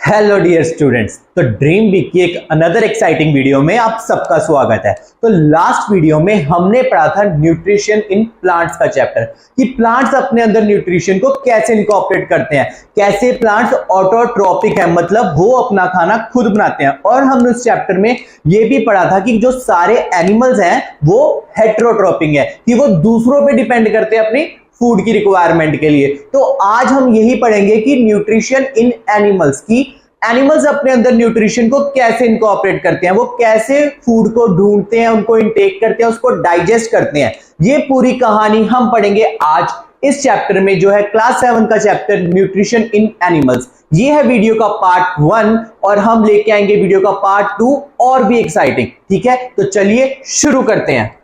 Hello dear students. तो dream week की एक अनदर एक्साइटिंग वीडियो में आप सबका स्वागत है। तो लास्ट वीडियो में हमने पढ़ा था न्यूट्रिशन इन प्लांट्स का चैप्टर कि प्लांट्स अपने अंदर न्यूट्रिशन को कैसे इनकॉर्पोरेट करते हैं, कैसे प्लांट्स ऑटोट्रोपिक है, मतलब वो अपना खाना खुद बनाते हैं। और हमने उस चैप्टर में ये भी पढ़ा था कि जो सारे एनिमल्स हैं वो हेटेरोट्रोपिक है, कि वो दूसरों पे डिपेंड करते हैं अपनी फूड की रिक्वायरमेंट के लिए। तो आज हम यही पढ़ेंगे कि न्यूट्रिशन इन एनिमल्स की एनिमल्स अपने अंदर न्यूट्रिशन को कैसे इनकॉर्पोरेट करते हैं, वो कैसे फूड को ढूंढते हैं, उनको इनटेक करते हैं, उसको डाइजेस्ट करते हैं। ये पूरी कहानी हम पढ़ेंगे आज इस चैप्टर में, जो है क्लास 7 का चैप्टर न्यूट्रिशन इन एनिमल्स। ये है वीडियो का पार्ट 1 और हम लेके आएंगे वीडियो का पार्ट 2 और भी एक्साइटिंग। ठीक है, तो चलिए शुरू करते हैं।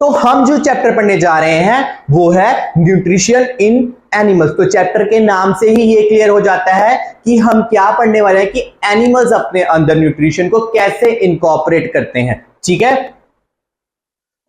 तो हम जो चैप्टर पढ़ने जा रहे हैं वो है न्यूट्रिशन इन एनिमल्स। तो चैप्टर के नाम से ही ये क्लियर हो जाता है कि हम क्या पढ़ने वाले हैं, कि एनिमल्स अपने अंदर न्यूट्रिशन को कैसे इनकॉर्पोरेट करते हैं। ठीक है,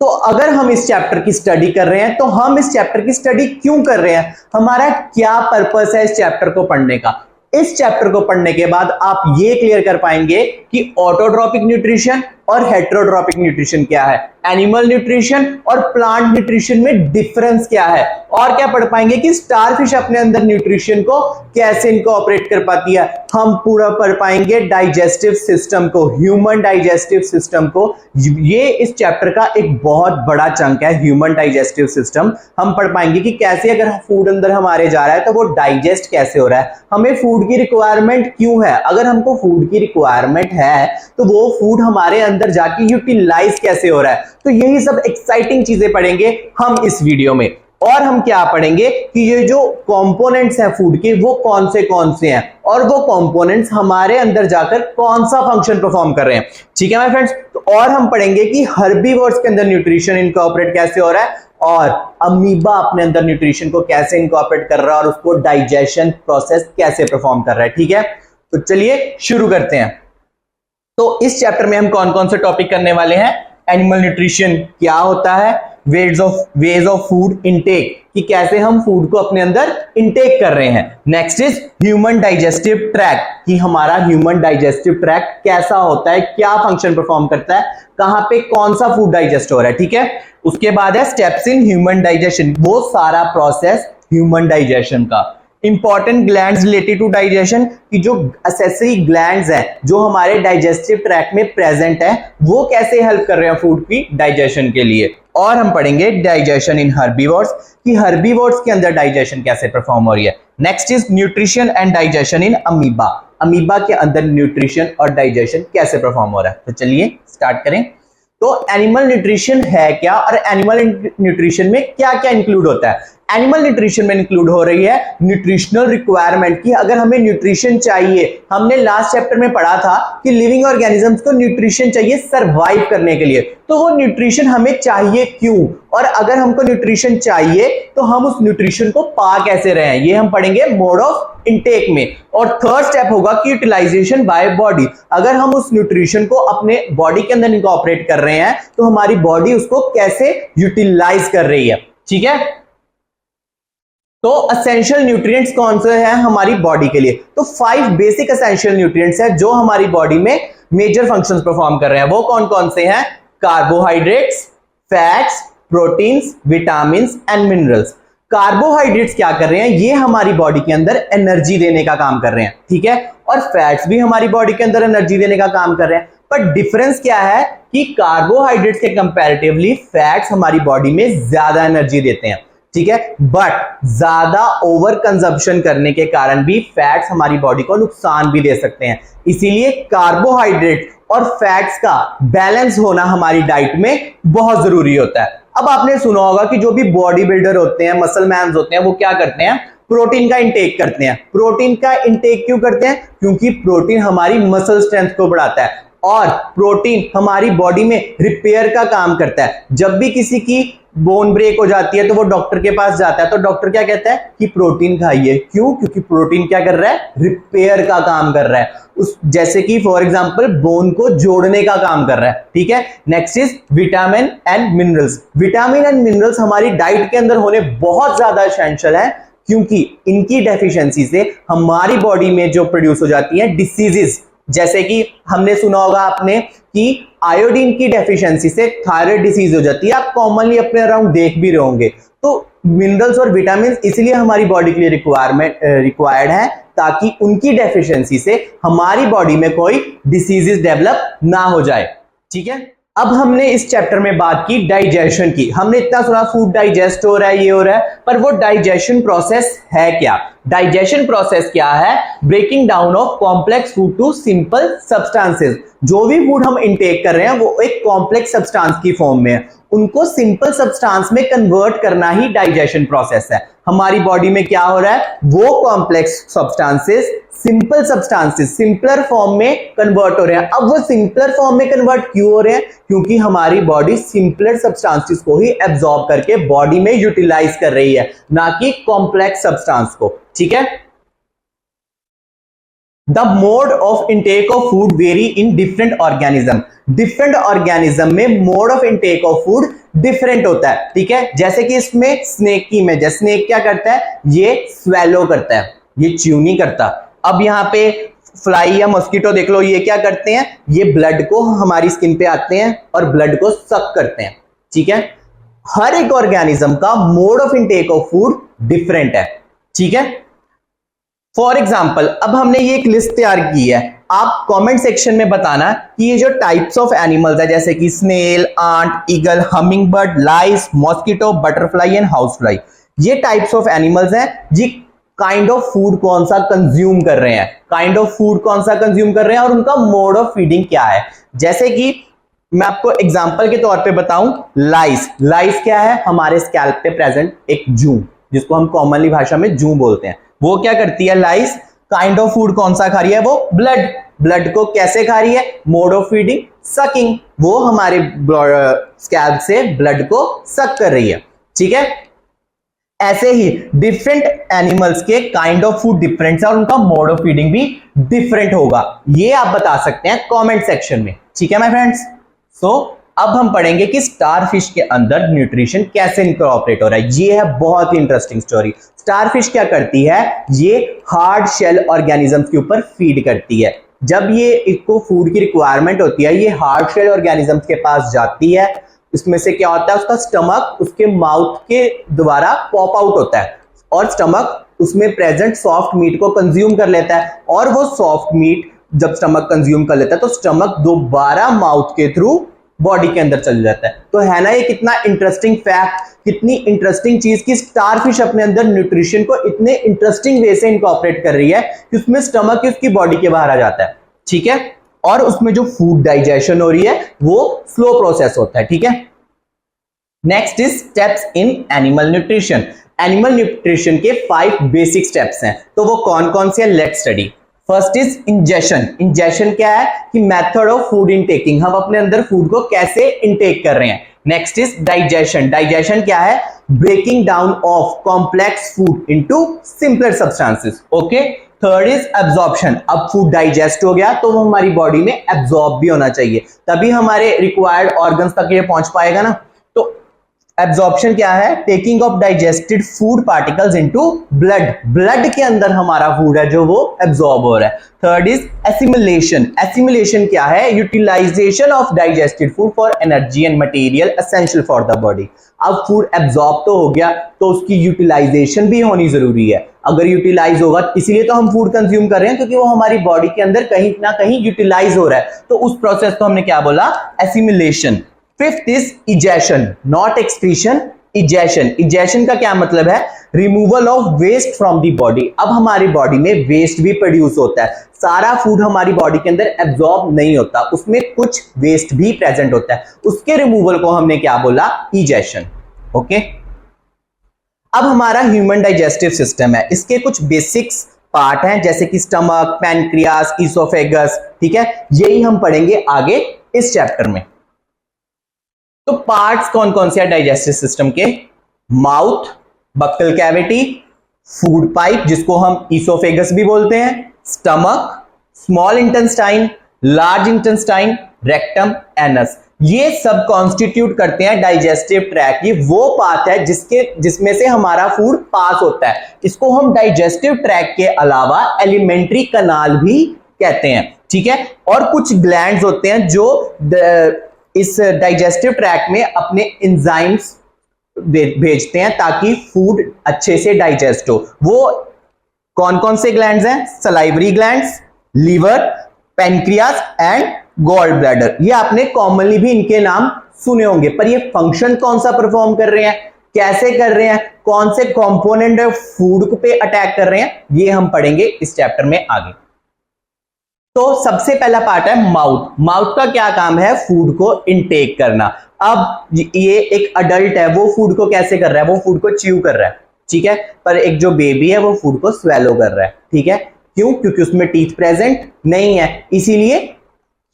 तो अगर हम इस चैप्टर की स्टडी कर रहे हैं तो हम इस चैप्टर की स्टडी क्यों कर रहे हैं, हमारा क्या पर्पस है इस चैप्टर को पढ़ने का। इस चैप्टर को पढ़ने के बाद आप ये क्लियर कर पाएंगे कि ऑटोट्रोपिक न्यूट्रिशन और हेटेरोट्रोपिक न्यूट्रिशन क्या है, एनिमल न्यूट्रिशन और प्लांट न्यूट्रिशन में डिफरेंस क्या है, और क्या पढ़ पाएंगे कि स्टारफिश अपने अंदर न्यूट्रिशन को कैसे इनकॉर्पोरेट कर पाती है। हम पूरा पढ़ पाएंगे डाइजेस्टिव सिस्टम को, ह्यूमन डाइजेस्टिव सिस्टम को। ये इस चैप्टर का एक बहुत बड़ा चंक है, ह्यूमन डाइजेस्टिव सिस्टम। हम पढ़ पाएंगे कि कैसे अगर फूड अंदर हमारे जा रहा है तो वो डाइजेस्ट कैसे हो रहा है, हमें फूड की रिक्वायरमेंट क्यों है, अगर हमको फूड की रिक्वायरमेंट है तो वो फूड हमारे अंदर जाके यूटिलाइज कैसे हो रहा है। तो यही सब एक्साइटिंग चीजें पढ़ेंगे हम इस वीडियो में। और हम क्या पढ़ेंगे कि ये जो कंपोनेंट्स हैं फूड के वो कौन से हैं, और वो कंपोनेंट्स हमारे अंदर जाकर कौन सा फंक्शन परफॉर्म कर रहे हैं। ठीक है माय फ्रेंड्स, तो और हम पढ़ेंगे कि हर्बीवोर्स के अंदर न्यूट्रिशन इनकॉर्पोरेट कैसे हो रहा है, और अमीबा अपने अंदर न्यूट्रिशन को कैसे इनकॉर्पोरेट कर रहा है, और उसको डाइजेशन प्रोसेस कैसे परफॉर्म कर रहा है। ठीक है, तो चलिए शुरू करते हैं। तो इस चैप्टर में हम कौन कौन से टॉपिक करने वाले हैं, एनिमल न्यूट्रिशन क्या होता है, वेज ऑफ फूड इनटेक, कि कैसे हम फूड को अपने अंदर इनटेक कर रहे हैं। Next is human digestive tract, कि हमारा ह्यूमन डाइजेस्टिव ट्रैक्ट कैसा होता है, क्या फंक्शन परफॉर्म करता है, कहां पे कौन सा फूड डाइजेस्ट हो रहा है। ठीक है, उसके बाद है स्टेप्स इन ह्यूमन डाइजेशन, वो सारा प्रोसेस ह्यूमन डाइजेशन का। Important glands related to digestion, कि जो एसेसरी ग्लैंड्स हैं जो हमारे डाइजेस्टिव ट्रैक्ट में प्रेजेंट है वो कैसे हेल्प कर रहे हैं फूड की डाइजेशन के लिए। और हम पढ़ेंगे डाइजेशन इन हर्बीवोर्स, कि हर्बीवोर्स के अंदर डाइजेशन कैसे परफॉर्म हो रही है। Next is nutrition and digestion in amoeba, amoeba के अंदर न्यूट्रिशन और डाइजेशन कैसे परफॉर्म हो रहा है। तो चलिए स्टार्ट करें। तो एनिमल न्यूट्रिशन है क्या, और एनिमल न्यूट्रिशन में क्या क्या इंक्लूड होता है। एनिमल न्यूट्रिशन में इंक्लूड हो रही है न्यूट्रिशनल रिक्वायरमेंट, कि अगर हमें न्यूट्रिशन चाहिए, हमने लास्ट चैप्टर में पढ़ा था कि लिविंग ऑर्गेनिजम्स को न्यूट्रिशन चाहिए सरवाइव करने के लिए, तो वो न्यूट्रिशन हमें चाहिए क्यों, और अगर हमको न्यूट्रिशन चाहिए तो हम उस न्यूट्रिशन को पा कैसे रहे हैं, ये हम पढ़ेंगे मोड ऑफ इनटेक में। और थर्ड स्टेप होगा कि यूटिलाइजेशन बाय बॉडी, अगर हम उस न्यूट्रिशन को अपने बॉडी के अंदर इनकॉर्पोरेट कर रहे हैं तो हमारी बॉडी उसको कैसे यूटिलाइज कर रही है। ठीक है, तो एसेंशियल न्यूट्रिएंट्स कौन से हैं हमारी बॉडी के लिए, तो 5 बेसिक एसेंशियल न्यूट्रिएंट्स हैं जो हमारी बॉडी में मेजर फंक्शंस परफॉर्म कर रहे हैं। वो कौन कौन से हैं, carbohydrates, fats, proteins, vitamins and minerals. Carbohydrates क्या कर रहे हैं, ये हमारी बॉडी के अंदर एनर्जी देने का काम कर रहे हैं। ठीक है, और फैट्स भी हमारी बॉडी के अंदर एनर्जी देने का काम कर रहे हैं। पर डिफरेंस क्या है कि कार्बोहाइड्रेट्स के कंपैरेटिवली फैट्स हमारी बॉडी में ज्यादा एनर्जी देते हैं। ठीक है, बट ज्यादा ओवर कंजम्पशन करने के कारण भी फैट्स हमारी बॉडी को नुकसान भी दे सकते हैं। इसीलिए कार्बोहाइड्रेट और फैट्स का बैलेंस होना हमारी डाइट में बहुत जरूरी होता है। अब आपने सुना होगा कि जो भी बॉडी बिल्डर होते हैं, मसल मैन्स होते हैं, वो क्या करते हैं, प्रोटीन का इंटेक करते हैं। प्रोटीन का इंटेक क्यों करते हैं, क्योंकि प्रोटीन हमारी मसल स्ट्रेंथ को बढ़ाता है, और प्रोटीन हमारी बॉडी में रिपेयर का काम करता है। जब भी किसी की बोन ब्रेक हो जाती है तो वो डॉक्टर के पास जाता है, तो डॉक्टर क्या कहता है कि प्रोटीन खाइए। क्यों, क्योंकि प्रोटीन क्या कर रहा है, रिपेयर का काम कर रहा है, उस जैसे कि फॉर एग्जांपल बोन को जोड़ने का काम कर रहा है। ठीक है, next is vitamin and minerals. Vitamin and minerals हमारी डाइट के अंदर होने बहुत ज्यादा एसेंशियल है। क्योंकि इनकी डेफिशिएंसी से हमारी बॉडी में जो प्रोड्यूस हो जाती है डिसीजेस, जैसे कि हमने सुना होगा आपने कि आयोडीन की डेफिशिएंसी से थायराइड डिसीज हो जाती है, आप कॉमनली अपने अराउंड देख भी रहे होंगे। तो मिनरल्स और विटामिन इसलिए हमारी बॉडी के लिए रिक्वायर्ड है ताकि उनकी डेफिशिएंसी से हमारी बॉडी में कोई डिसीजेस डेवलप ना हो जाए। ठीक है, अब हमने इस चैप्टर में बात की डाइजेशन की। हमने इतना सुना फूड डाइजेस्ट हो रहा है, ये हो रहा है, पर वो डाइजेशन प्रोसेस है क्या? डाइजेशन प्रोसेस क्या है? Breaking down of complex food to simple substances. जो भी फूड हम इंटेक कर रहे हैं वो एक कॉम्प्लेक्स सब्सटेंस की फॉर्म में है, उनको सिंपल सब्सटेंस में कन्वर्ट करना ही डाइजेशन प्रोसेस है। हमारी बॉडी में क्या हो रहा है? वो complex substances simple substances simpler form में कन्वर्ट हो रहे हैं। अब वो सिंपलर फॉर्म में कन्वर्ट क्यों हो रहे हैं? क्योंकि हमारी बॉडी सिंपलर सब्सटेंसेस को ही एब्जॉर्ब करके बॉडी में यूटिलाइज कर रही है, ना कि कॉम्प्लेक्स सब्सटेंस को। ठीक है, the mode of intake of food vary in different organism. Different organism में mode of intake of food different होता है। ठीक है, जैसे कि इसमें स्नेक की इमेज है। स्नेक क्या करता है? ये स्वेलो करता है, ये च्यू नहीं करता। अब यहाँ पे फ्लाई या मॉस्किटो देख लो, ये क्या करते हैं? ये ब्लड को हमारी स्किन पे आते हैं और ब्लड को सक करते हैं। ठीक है, हर एक ऑर्गेनिज्म का mode of intake of food different है। ठीक है, फॉर एग्जाम्पल अब हमने ये एक लिस्ट तैयार की है, आप कमेंट सेक्शन में बताना कि ये जो टाइप्स ऑफ एनिमल्स है, जैसे कि snail, ant, eagle, humming bird, lice, mosquito, butterfly and house fly, ये टाइप्स ऑफ एनिमल्स हैं, जी काइंड ऑफ फूड कौन सा कंज्यूम कर रहे हैं, काइंड ऑफ फूड कौन सा कंज्यूम कर रहे हैं और उनका मोड ऑफ फीडिंग क्या है। जैसे कि मैं आपको एग्जांपल के तौर पे बताऊं, लाइस। लाइस क्या है? हमारे स्कैल्प पे प्रेजेंट एक जू, जिसको हम कॉमनली भाषा में जू बोलते हैं। वो क्या करती है लाइस? काइंड ऑफ फूड कौन सा खा रही है? वो ब्लड। ब्लड को कैसे खा रही है? Mode of feeding sucking. वो हमारे स्कैल्प से ब्लड को सक कर रही है। ठीक है, ऐसे ही डिफरेंट एनिमल्स के काइंड ऑफ फूड डिफरेंट है और उनका मोड ऑफ फीडिंग भी डिफरेंट होगा। ये आप बता सकते हैं कमेंट सेक्शन में। ठीक है माय फ्रेंड्स, सो अब हम पढ़ेंगे कि स्टारफिश के अंदर न्यूट्रिशन कैसे इनकॉर्पोरेट हो रहा है। ये है बहुत ही इंटरेस्टिंग स्टोरी। स्टारफिश क्या करती है? ये हार्ड शेल ऑर्गेनिजम्स के ऊपर फीड करती है। जब ये इसको फूड की रिक्वायरमेंट होती है, ये हार्ड शेल ऑर्गेनिजम्स के पास जाती है। इसमें से क्या होता है? उसका स्टमक उसके माउथ के द्वारा पॉप आउट होता है और स्टमक उसमें प्रेजेंट सॉफ्ट मीट को कंज्यूम कर लेता है, और वो सॉफ्ट मीट जब स्टमक कंज्यूम कर लेता है तो स्टमक दोबारा माउथ के थ्रू बॉडी के अंदर चल जाता है। तो है ना ये कितना इंटरेस्टिंग फैक्ट, कितनी इंटरेस्टिंग चीज कि स्टारफिश अपने अंदर न्यूट्रिशन को इतने इंटरेस्टिंग वे से इनकॉर्पोरेट कर रही है कि उसमें स्टमक ही उसकी बॉडी के बाहर आ जाता है। ठीक है, और उसमें जो फूड डाइजेशन हो रही है वो स्लो प्रोसेस होता है। ठीक है, next is steps in animal nutrition. Animal nutrition के 5 बेसिक स्टेप्स हैं, तो वो कौन कौन से हैं? Let's study. First is ingestion. Ingestion क्या है? कि मेथड ऑफ फूड इनटेकिंग, हम अपने अंदर फूड को कैसे इनटेक कर रहे हैं। Next is digestion. डाइजेशन क्या है? Breaking down of complex food into simpler substances. Okay, third is absorption. अब फूड डाइजेस्ट हो गया तो वो हमारी बॉडी में एब्जॉर्ब भी होना चाहिए, तभी हमारे रिक्वायर्ड ऑर्गन्स तक ये पहुंच पाएगा ना। तो एब्जॉर्प्शन क्या है? Taking of digested food particles into blood. Blood के अंदर हमारा फूड है जो वो एब्जॉर्ब हो रहा है। Third is assimilation. एसिमिलेशन क्या है? Utilisation of digested food for energy and material essential for the body. अब फूड एब्जॉर्ब तो हो गया तो उसकी यूटिलाइजेशन भी होनी जरूरी है। अगर यूटिलाइज होगा, इसीलिए तो हम फूड कंज्यूम कर रहे हैं क्योंकि वो हमारी बॉडी के अंदर कहीं ना कहीं यूटिलाइज हो रहा है, तो उस प्रोसेस को हमने क्या बोला? Assimilation. Fifth is egestion, not excretion, egestion. Egestion का क्या मतलब है? Removal of waste from the body. अब हमारी बॉडी में वेस्ट भी प्रोड्यूस होता है, सारा फूड हमारी बॉडी के अंदर एब्जॉर्ब नहीं होता, उसमें कुछ वेस्ट भी प्रेजेंट होता है, उसके रिमूवल को हमने क्या बोला? इजेशन। ओके, अब हमारा ह्यूमन डाइजेस्टिव सिस्टम है, इसके कुछ बेसिक्स पार्ट हैं जैसे कि स्टमक, पैनक्रियास, इसोफेगस। ठीक है, यही हम पढ़ेंगे आगे इस चैप्टर में। तो पार्ट्स कौन कौन से हैं डाइजेस्टिव सिस्टम के? Mouth, buccal cavity, food pipe जिसको हम इसोफेगस भी बोलते हैं, stomach, small intestine, large intestine, rectum, anus. ये सब कॉन्स्टिट्यूट करते हैं डाइजेस्टिव ट्रैक्ट। ये वो पाथ है जिसमें से हमारा फूड पास होता है। इसको हम डाइजेस्टिव ट्रैक्ट के अलावा एलिमेंट्री कनाल भी कहते हैं, ठीक है। और कुछ ग्लैंड्स होते हैं जो इस डाइजेस्टिव ट्रैक्ट में अपने एंजाइम्स भेजते हैं ताकि फूड अच्छे से डाइजेस्ट हो। वो कौन कौन से ग्लैंड्स हैं? Salivary glands, liver, pancreas and gall bladder. ये आपने कॉमनली भी इनके नाम सुने होंगे, पर ये फंक्शन कौन सा परफॉर्म कर रहे हैं, कैसे कर रहे हैं, कौन से कंपोनेंट फूड पे अटैक कर रहे हैं, ये हम पढ़ेंगे इस चैप्टर में आगे। तो सबसे पहला पार्ट है माउथ। माउथ का क्या काम है? फूड को इनटेक करना। अब ये एक अडल्ट है, वो फूड को कैसे कर रहा है? वो फूड को च्यू कर रहा है, ठीक है। पर एक जो बेबी है वो फूड को स्वेलो कर रहा है, ठीक है। क्यों? क्योंकि उसमें टीथ प्रेजेंट नहीं है। इसीलिए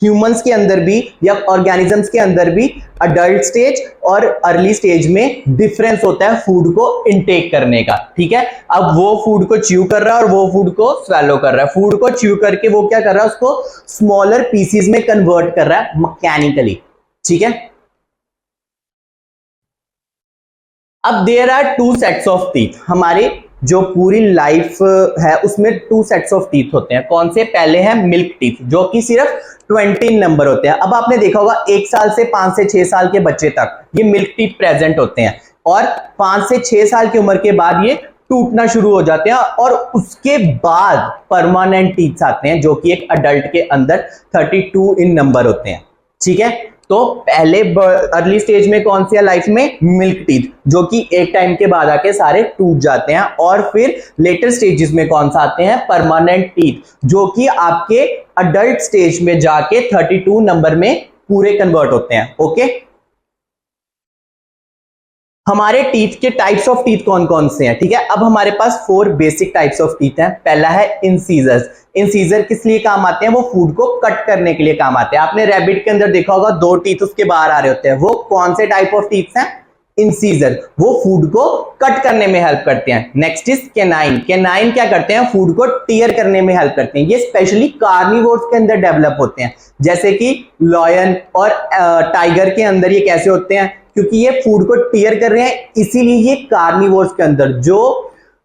ह्यूमंस के अंदर भी या ऑर्गेनिजम्स के अंदर भी अडल्ट स्टेज और अर्ली स्टेज में डिफरेंस होता है फूड को इनटेक करने का, ठीक है। अब वो फूड को च्यू कर रहा है और वो फूड को स्वेलो कर रहा है। फूड को च्यू करके वो क्या कर रहा है? उसको स्मॉलर पीसीज में कन्वर्ट कर रहा है मैकेनिकली, ठीक है। अब there are two sets of teeth. हमारे जो पूरी लाइफ है उसमें टू सेट्स ऑफ टीथ होते हैं। कौन से? पहले हैं मिल्क टीथ, जो कि सिर्फ 20 नंबर होते हैं। अब आपने देखा होगा 1 साल से 5 से 6 साल के बच्चे तक ये मिल्क टीथ प्रेजेंट होते हैं, और 5 से 6 साल की उम्र के बाद ये टूटना शुरू हो जाते हैं, और उसके बाद परमानेंट टीथ आते हैं जो कि एक अडल्ट के अंदर 32 इन नंबर होते हैं, ठीक है। तो पहले अर्ली स्टेज में कौन सी है लाइफ में? मिल्क टीथ, जो कि एक टाइम के बाद आके सारे टूट जाते हैं। और फिर लेटर स्टेजेस में कौन सा आते हैं? परमानेंट टीथ, जो कि आपके अडल्ट स्टेज में जाके 32 नंबर में पूरे कन्वर्ट होते हैं, ओके। हमारे टीथ के टाइप्स ऑफ टीथ कौन कौन से हैं, ठीक है। अब हमारे पास 4 बेसिक टाइप्स ऑफ टीथ हैं। पहला है इंसीजर्स। इंसीजर किस लिए काम आते हैं? वो फूड को कट करने के लिए काम आते हैं। आपने रैबिट के अंदर देखा होगा 2 टीथ उसके बाहर आ रहे होते हैं, वो कौन से टाइप ऑफ टीथ हैं? इंसीजर। वो फूड को कट करने में हेल्प करते हैं। Next is canine. कैनाइन क्या करते हैं? फूड को टीयर करने में हेल्प करते हैं। ये स्पेशली कार्निवोर्स के अंदर डेवलप होते हैं, जैसे कि लॉयन और टाइगर के अंदर ये कैसे होते हैं? क्योंकि ये फूड को टीयर कर रहे हैं, इसीलिए ये कार्निवोर्स के अंदर जो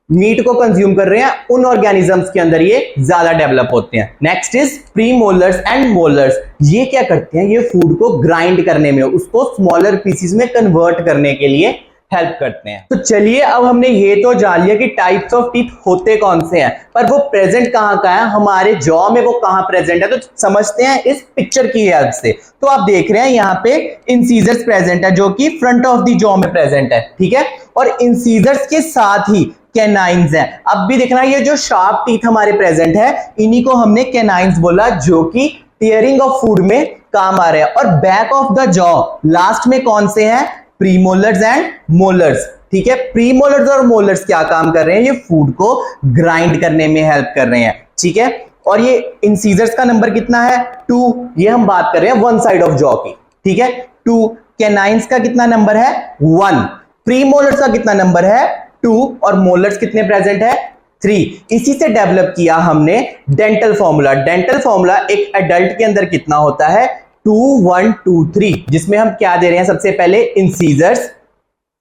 मीट को कंज्यूम कर रहे हैं उन ऑर्गेनिजम्स के अंदर ये ज्यादा डेवलप होते हैं। Next is premolars and molars. ये क्या करते हैं? ये फूड को ग्राइंड करने में, उसको स्मॉलर पीसेस में कन्वर्ट करने के लिए हेल्प करते हैं। तो चलिए अब हमने ये तो जान लिया कि टाइप्स ऑफ टीथ होते कौन से हैं, पर वो प्रेजेंट कहाँ का है? हमारे जॉ में वो कहाँ प्रेजेंट है? तो समझते हैं इस पिक्चर की हेल्प से। तो आप देख रहे हैं यहाँ पे इंसीजर्स प्रेजेंट है, जो कि फ्रंट ऑफ द जॉ में प्रेजेंट है, ठीक है। और इंसीजर्स के साथ ही कैनाइन्स हैं। अब भी देखना, ये जो शार्प टीथ हमारे प्रेजेंट है, इन्हीं को हमने कैनाइन्स बोला, जो कि टीयरिंग ऑफ फूड में काम आ रहे हैं। और back of the jaw last में कौन से हैं? प्रीमोलर्स एंड मोलर्स, ठीक है। प्रीमोलर्स और मोलर्स क्या काम कर रहे हैं? ये फूड को ग्राइंड करने में हेल्प कर रहे हैं, ठीक है। और ये इंसीजर्स का नंबर कितना है? 2। ये हम बात कर रहे हैं वन साइड ऑफ जॉ की, ठीक है। 2। कैनाइन्स का कितना नंबर है? 1। प्रीमोलर्स का कितना नंबर है? 2। और मोलर्स कितने प्रेजेंट है? 3। इसी से डेवलप किया हमने डेंटल फॉर्मूला। डेंटल फॉर्मूला एक एडल्ट के अंदर कितना होता है? 2 1 2 3, जिसमें हम क्या दे रहे हैं? सबसे पहले इंसीजर्स,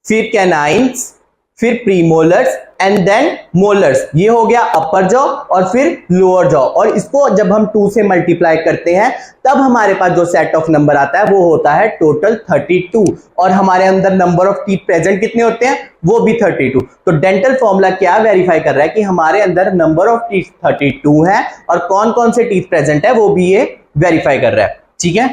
फिर कैनाइन्स, फिर प्रीमोलर्स एंड देन मोलर्स। ये हो गया अपर जॉ और फिर लोअर जॉ। और इसको जब हम 2 से मल्टीप्लाई करते हैं तब हमारे पास जो सेट ऑफ नंबर आता है वो होता है टोटल 32। और हमारे अंदर नंबर ऑफ टीथ प्रेजेंट कितने होते हैं? वो भी 32। तो डेंटल फॉर्मूला क्या वेरीफाई कर रहा है कि हमारे अंदर नंबर ऑफ टीथ 32 है, और कौन कौन से टीथ प्रेजेंट है वो भी ये वेरीफाई कर रहा है, ठीक है।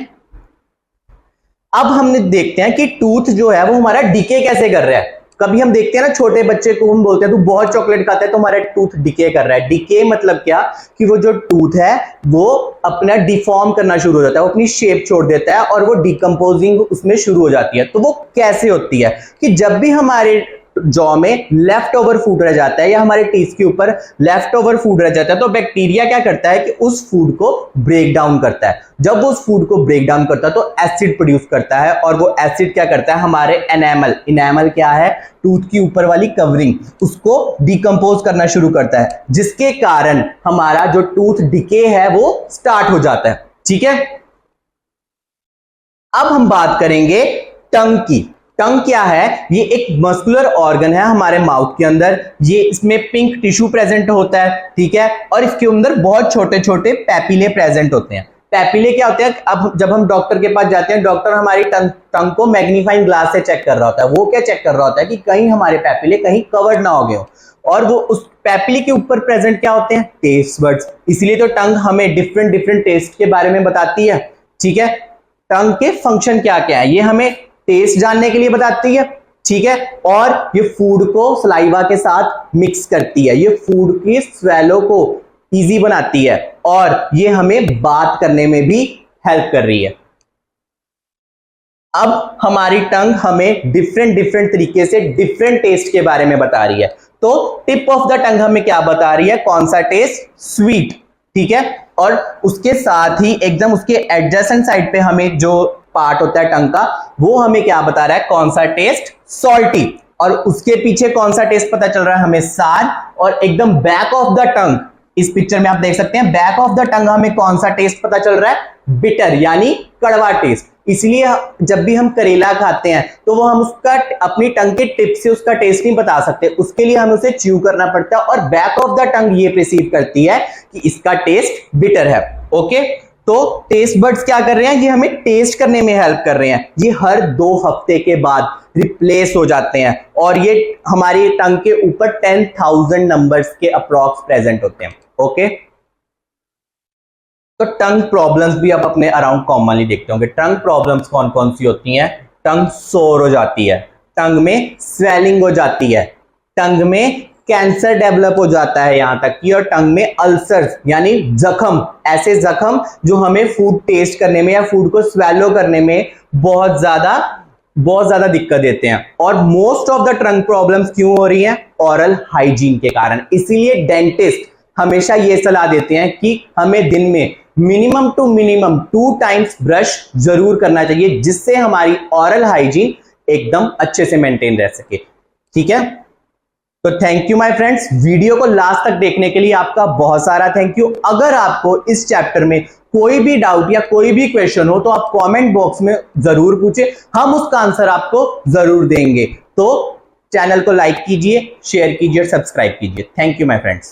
अब हमने देखते हैं कि टूथ जो है वो हमारा डिके कैसे कर रहा है। कभी हम देखते हैं ना, छोटे बच्चे को हम बोलते हैं तू बहुत चॉकलेट खाता है तो हमारा टूथ डिके कर रहा है। डिके मतलब क्या? कि वो जो टूथ है वो अपना डिफॉर्म करना शुरू हो जाता है, वो अपनी शेप छोड़ देता है और वो डिकम्पोजिंग उसमें शुरू हो जाती है। तो वो कैसे होती है? कि जब भी हमारे जॉ में लेफ्ट ओवर फूड रह जाता है या हमारे टीथ के ऊपर लेफ्ट ओवर फूड रह जाता है, तो बैक्टीरिया क्या करता है कि उस फूड को ब्रेक डाउन करता है। जब उस फूड को ब्रेक डाउन करता है तो एसिड प्रोड्यूस करता है, और वो एसिड क्या करता है? हमारे एनामल क्या है? टूथ की ऊपर वाली कवरिंग, उसको डिकम्पोज करना शुरू करता है, जिसके कारण हमारा जो टूथ डिके है वो स्टार्ट हो जाता है, ठीक है। अब हम बात करेंगे टंग की। टंग क्या है? ये एक मस्कुलर ऑर्गन है हमारे माउथ के अंदर। ये इसमें पिंक टिश्यू प्रेजेंट होता है, ठीक है, और इसके अंदर बहुत छोटे छोटे पैपिले प्रेजेंट होते हैं। पैपिले क्या होते हैं? अब जब हम डॉक्टर के पास जाते हैं, डॉक्टर हमारी टंग को मैग्नीफाइंग ग्लास से चेक कर रहा होता है। वो क्या चेक कर रहा होता है? कि कहीं हमारे पैपिले कहीं कवर्ड ना हो गए हो। और वो उस पैपिले के ऊपर प्रेजेंट क्या होते हैं? Taste buds. इसलिए तो टंग हमें डिफरेंट डिफरेंट टेस्ट के बारे में बताती है, ठीक है। टंग के फंक्शन क्या क्या है, ये हमें टेस्ट जानने के लिए बताती है, ठीक है। और ये फूड को सलाइवा के साथ मिक्स करती है, ये फूड की स्वेलो को इजी बनाती है, और ये हमें बात करने में भी हेल्प कर रही है। अब हमारी टंग हमें डिफरेंट डिफरेंट तरीके से डिफरेंट टेस्ट के बारे में बता रही है। तो टिप ऑफ द टंग हमें क्या बता रही है? कौन सा टेस्ट? स्वीट, ठीक है। और उसके साथ ही एकदम उसके एडजेसेंट साइड पे हमें जो पार्ट होता है टंग का, वो हमें क्या बता रहा है? कौन सा टेस्ट? सॉल्टी। और उसके पीछे कौन सा टेस्ट पता चल रहा है हमें? सार। और एकदम बैक ऑफ द टंग, इस पिक्चर में आप देख सकते हैं, बैक ऑफ द टंग हमें कौन सा टेस्ट पता चल रहा है? बिटर, यानी कड़वा टेस्ट। इसलिए जब भी हम करेला खाते हैं तो वो हम उसका अपनी टंग के टिप से उसका टेस्ट नहीं बता सकते, उसके लिए हमें उसे च्यू करना पड़ता है, और बैक ऑफ द टंग ये परसीव करती है कि इसका टेस्ट बिटर है। ओके, तो टेस्ट बड्स क्या कर रहे हैं? ये हमें टेस्ट करने में हेल्प कर रहे हैं। ये हर 2 हफ्ते के बाद रिप्लेस हो जाते हैं, और ये हमारी टंग के ऊपर 10,000 नंबर्स के अप्रॉक्स प्रेजेंट होते हैं। ओके, तो टंग प्रॉब्लम्स भी आप अपने अराउंड कॉमनली देखते होंगे। टंग प्रॉब्लम्स कौन कौन सी होती हैं? टंग सोर हो जाती है, टंग में स्वेलिंग हो जाती है, टंग में कैंसर डेवलप हो जाता है, यहां तक कि और टंग में अल्सर्स यानी जख्म, ऐसे जख्म जो हमें फूड टेस्ट करने में या फूड को स्वेलो करने में बहुत ज्यादा दिक्कत देते हैं। और most of the tongue problems क्यों हो रही हैं? ओरल हाइजीन के कारण। इसीलिए डेंटिस्ट हमेशा ये सलाह देते हैं कि हमें दिन में minimum to minimum 2 times brush जरूर करना चाहिए, जिससे हमारी ओरल हाइजीन एकदम अच्छे से मेंटेन रह सके, ठीक है। तो thank you my friends, video को लास्ट तक देखने के लिए आपका बहुत सारा थैंक यू। अगर आपको इस चैप्टर में कोई भी डाउट या कोई भी क्वेश्चन हो तो आप कमेंट बॉक्स में जरूर पूछें, हम उसका आंसर आपको जरूर देंगे। तो चैनल को लाइक कीजिए, शेयर कीजिए, सब्सक्राइब कीजिए। Thank you my friends.